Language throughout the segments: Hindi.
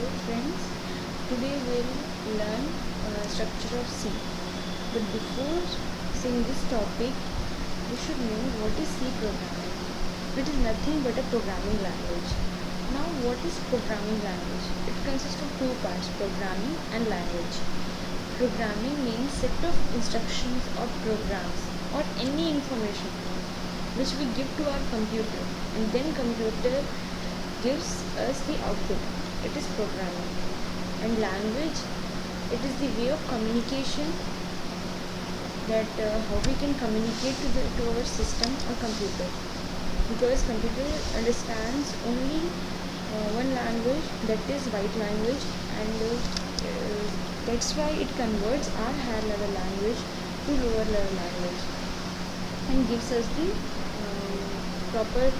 Hello friends, today we'll learn structure of C. But before seeing this topic, we should know what is C programming. It is nothing but a programming language. Now what is programming language? It consists of two parts, programming and language. Programming means set of instructions or programs or any information which we give to our computer, and then computer gives us the output. It is programming. And language, it is the way of communication, that how we can communicate to our system or computer, because computer understands only one language, that is white language, and that's why it converts our higher level language to lower level language and gives us the proper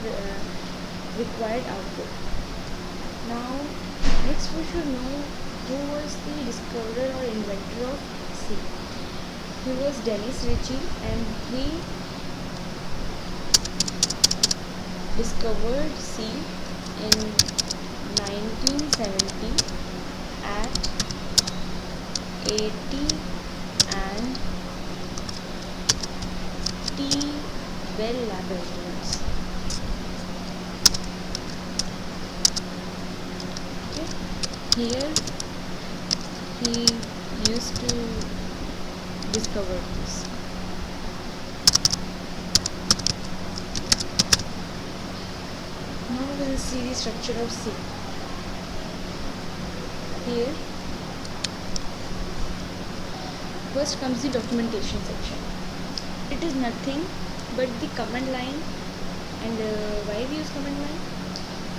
required output. Now next we should know who was the discoverer or inventor of C. He was Dennis Ritchie, and he discovered C in 1970 at AT and T Bell Laboratories. Here he used to discover this. Now we will see the structure of C. Here first comes the documentation section. It is nothing but the command line. And why we use command line?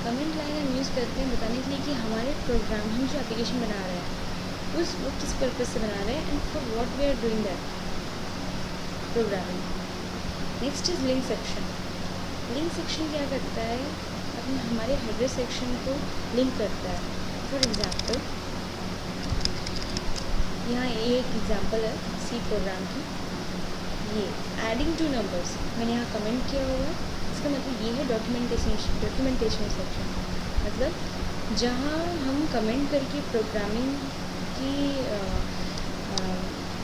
Comment line हम यूज़ करते हैं बताने के लिए कि हमारे प्रोग्राम, हम जो एप्लीकेशन बना रहे हैं उस वो किस पर्पज़ से बना रहे हैं and for what we are doing that programming. Next is link section. Link section क्या करता है? अपने हमारे हेडर सेक्शन को लिंक करता है. फॉर एग्जांपल यहाँ एक एग्जांपल है सी प्रोग्राम की. ये एडिंग टू नंबर्स मैंने यहाँ कमेंट किया हुआ है. इसका मतलब ये है डॉक्यूमेंटेशन सेक्शन, मतलब जहाँ हम कमेंट करके प्रोग्रामिंग की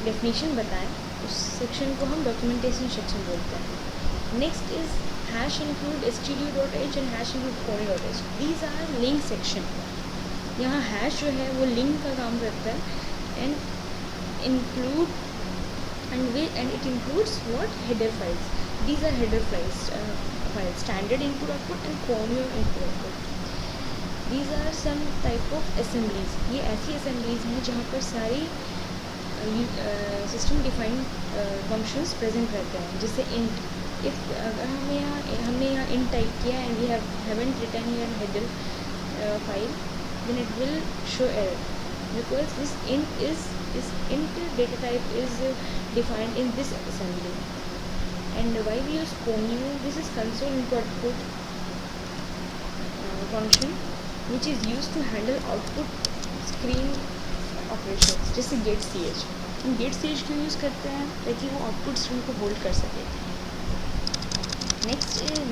डेफिनेशन बताएं, उस सेक्शन को हम डॉक्यूमेंटेशन सेक्शन बोलते हैं. Next is hash include std.h and hash include pony.h. These are link section. यहाँ हैश जो है वो लिंक का काम करता है and include and it includes what? Header files. These are header files, standard input output and conio input output. These are some type of assemblies. ये ऐसी assemblies हैं जहाँ पर सारी system defined functions present रहते हैं. जैसे int. If अगर हमने यहाँ int टाइप किया and we haven't written here header file, then it will show error, because this int data type is defined in this assembly. And why we use conio? This is console input output function which is used to handle output screen operations, जैसे get ch. हम get ch क्यों यूज़ करते हैं? ताकि वो आउटपुट स्ट्रीम को होल्ड कर सके.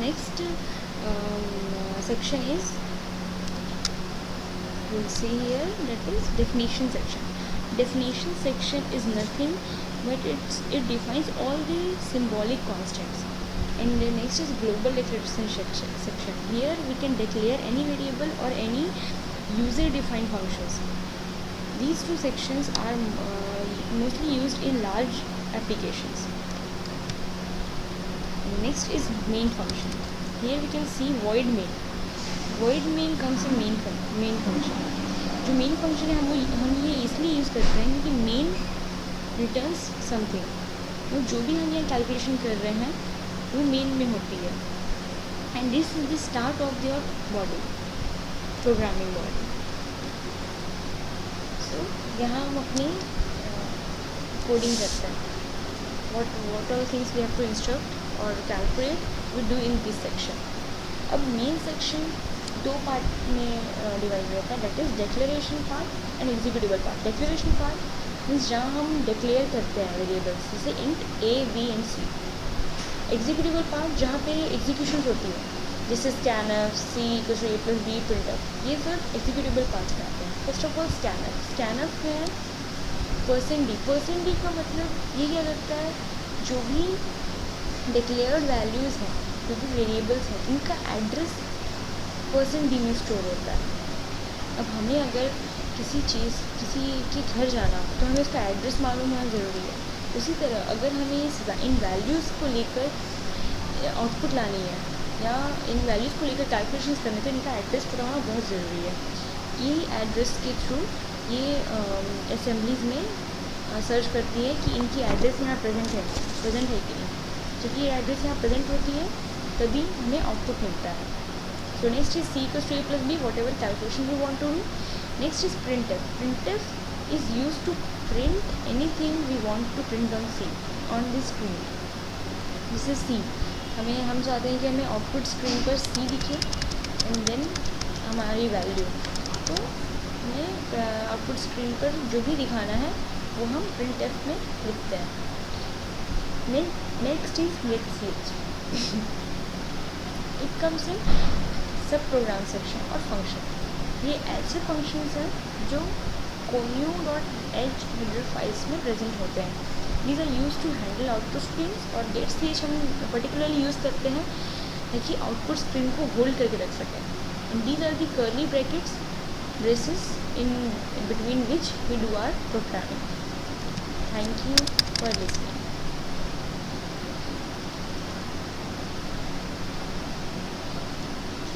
Next section is, we'll see here, that is definition section. Definition section is nothing but it defines all the symbolic constants. And the next is global declaration section. Here we can declare any variable or any user defined functions. These two sections are mostly used in large applications. Next is main function. Here we can see void main. Void main comes in main function. जो मेन फंक्शन है हम ये इसलिए यूज़ करते हैं क्योंकि मेन रिटर्न्स समथिंग. तो जो भी हम यहाँ कैलकुलेशन कर रहे हैं वो मेन में होती है. And this is the start of your body, programming body. So यहाँ हम अपनी कोडिंग करते हैं. what all things we have to instruct or calculate we do in this section. अब मेन सेक्शन दो पार्ट में डिवाइड होता है, that is declaration part and executable part. Declaration part means जहाँ हम डिक्लेयर करते हैं वेरिएबल्स, जैसे int a b and c. Executable part जहाँ पे एग्जीक्यूशन होती है, जैसे scanner c equals to a plus b printf, ये सब एग्जीक्यूटेबल पार्ट्स में आते हैं. फर्स्ट ऑफ ऑल स्कैनर में है %d का मतलब ये क्या करता है, जो भी डिक्लेयर्ड वैल्यूज़ हैं, जो भी वेरिएबल्स हैं, इनका एड्रेस %d में स्टोर होता है. अब हमें अगर किसी के घर जाना तो हमें उसका एड्रेस मालूम होना ज़रूरी है. उसी तरह अगर हमें इन वैल्यूज़ को लेकर आउटपुट लानी है या इन वैल्यूज़ को लेकर कैलकुलेशंस करने, तो इनका एड्रेस पता होना बहुत ज़रूरी है. ये एड्रेस के थ्रू ये असेंबलीज़ में सर्च करती है कि इनकी एड्रेस यहाँ प्रेजेंट है कि नहीं. जब ये एड्रेस यहाँ प्रेजेंट होती है तभी हमें आउटपुट मिलता है. So next is c equals to a plus b whatever calculation we want to do. Next is printf is used to print anything we want to print on the screen. This is C. हम चाहते हैं कि हमें आउटपुट स्क्रीन पर C दिखे एंड देन हमारी वैल्यू. तो हमें आउटपुट स्क्रीन पर जो भी दिखाना है वो हम printf में लिखते हैं. Next is let's ch. It comes in सब प्रोग्राम सेक्शन और फंक्शन. ये ऐसे फंक्शंस हैं जो conio.h हेडर फाइल्स में प्रेजेंट होते हैं. These are use to handle output screens, और गेट्स च हम पर्टिकुलरली यूज़ करते हैं ताकि आउटपुट स्क्रीन को होल्ड करके रख सकें. And these are the curly braces in between which we do our programming. Thank you for listening.